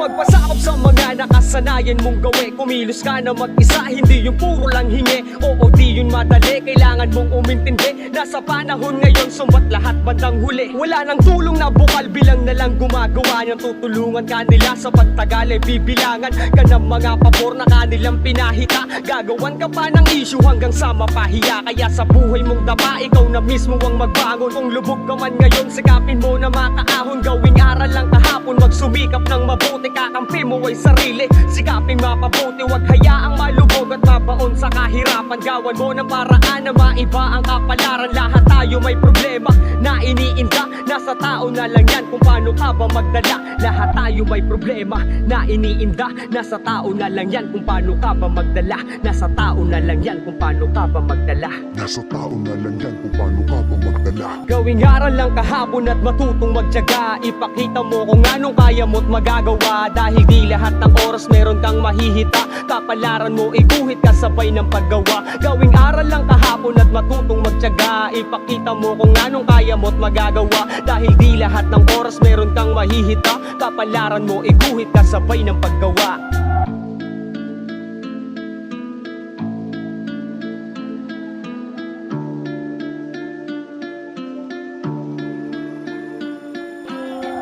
Magpasakop sa mga nakasanayan mong gawi. Kumilos ka na mag-isa, hindi yung puro lang hingi. Oo, di yun madali, kailangan mong umintindi. Nasa panahon ngayon, sumbat lahat bandang huli. Wala nang tulong na bukal, bilang na lang gumagawa niyang tutulungan ka nila. Sa pagtagal ay bibilangan ka ng mga pabor na kanilang pinahita. Gagawan ka pa ng issue hanggang sa mapahiya. Kaya sa buhay mong dapa, ikaw na mismo ang magbangon. Kung lubog ka man ngayon, sikapin mo na makaahon. Gawing aral lang kahapon, magsumikap ng mabuti. Kakampi mo ay sarili, sikaping mapabuti. Huwag hayaang malubog at mabaon sa kahirapan. Gawan mo ng paraan na maiba ang kapalaran. Lahat tayo may problema na iniinda. Nasa tao na lang yan kung paano ka ba magdala. Lahat tayo may problema na iniinda. Nasa tao na lang yan kung paano ka ba magdala. Nasa tao na lang yan kung paano ka ba magdala. Nasa tao na lang yan kung paano ka ba magdala. Gawing aral lang kahapon at matutong magtiyaga. Ipakita mo kung anong kaya mo't magagawa. Dahil di lahat ng oras meron kang mahihita. Kapalaran mo iguhit kasabay ng paggawa. Gawing aral lang kahapon at matutong magtiyaga. Ipakita mo kung anong kaya mo't magagawa. Dahil di lahat ng oras meron kang mahihita. Kapalaran mo iguhit kasabay ng paggawa.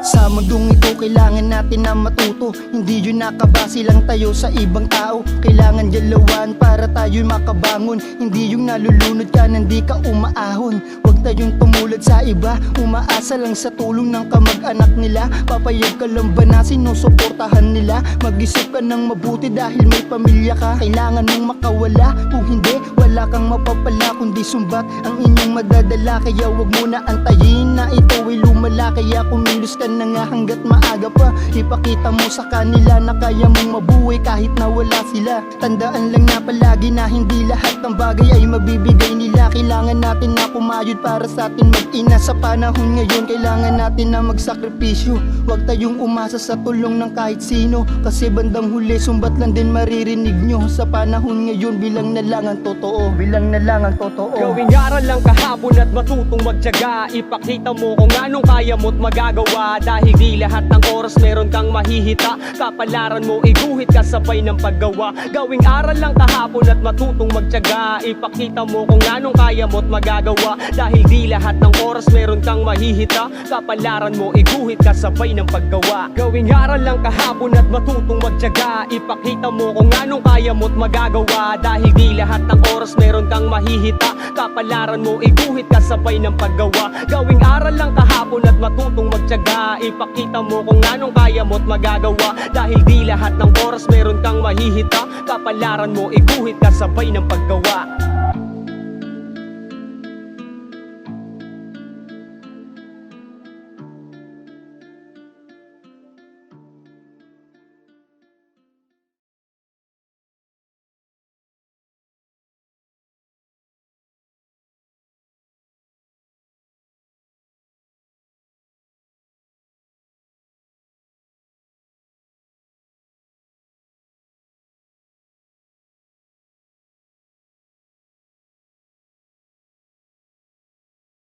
Sa mundong ito, kailangan natin na matuto. Hindi yun nakabase lang tayo sa ibang tao. Kailangan dalawan para tayo'y makabangon. Hindi yung nalulunod ka, nandi ka umaahon. Huwag tayong tumulad sa iba, umaasa lang sa tulong ng kamag-anak nila. Papayag ka lang ba na sinusuportahan nila? Mag-isip ka ng mabuti dahil may pamilya ka. Kailangan mong makawala, kung hindi, wala kang mapapala. Kundi sumbat ang inyong madadala. Kaya huwag mo na antayin na ito ay lumala. Kaya kumilos ka na nga hanggat maaga pa. Ipakita mo sa kanila na kaya mong mabuhay kahit na wala sila. Tandaan lang na palagi na hindi lahat ng bagay ay mabibigay nila. Kailangan natin na pumayod para sa atin mag-ina. Sa panahon ngayon, kailangan natin na magsakripisyo. Huwag tayong umasa sa tulong ng kahit sino. Kasi bandang huli, sumbat lang din maririnig nyo. Sa panahon ngayon, bilang na lang ang totoo. Bilang na lang ang totoo. Gawing aral lang kahapon at matutong magtiyaga. Ipakita mo kung anong kaya mo't magagawa. Dahil di lahat ng oras meron kang mahihita. Kapalaran mo iguhit kasabay ng paggawa. Gawing aral lang kahapon at matutong magtiyaga. Ipakita mo kung anong kaya mo't magagawa. Dahil di lahat ng oras meron kang mahihita. Kapalaran mo iguhit kasabay ng paggawa. Gawing aral lang kahapon at matutong magtiyaga. Ipakita mo kung anong kaya mo't magagawa. Dahil di lahat ng oras meron kang mahihita. Kapalaran mo iguhit kasabay ng paggawa. Gawing aral lang kahapon at matutong magtiyaga. Ipakita mo kung anong kaya mo't magagawa. Dahil di lahat ng oras meron kang mahihita. Kapalaran mo iguhit kasabay ng paggawa.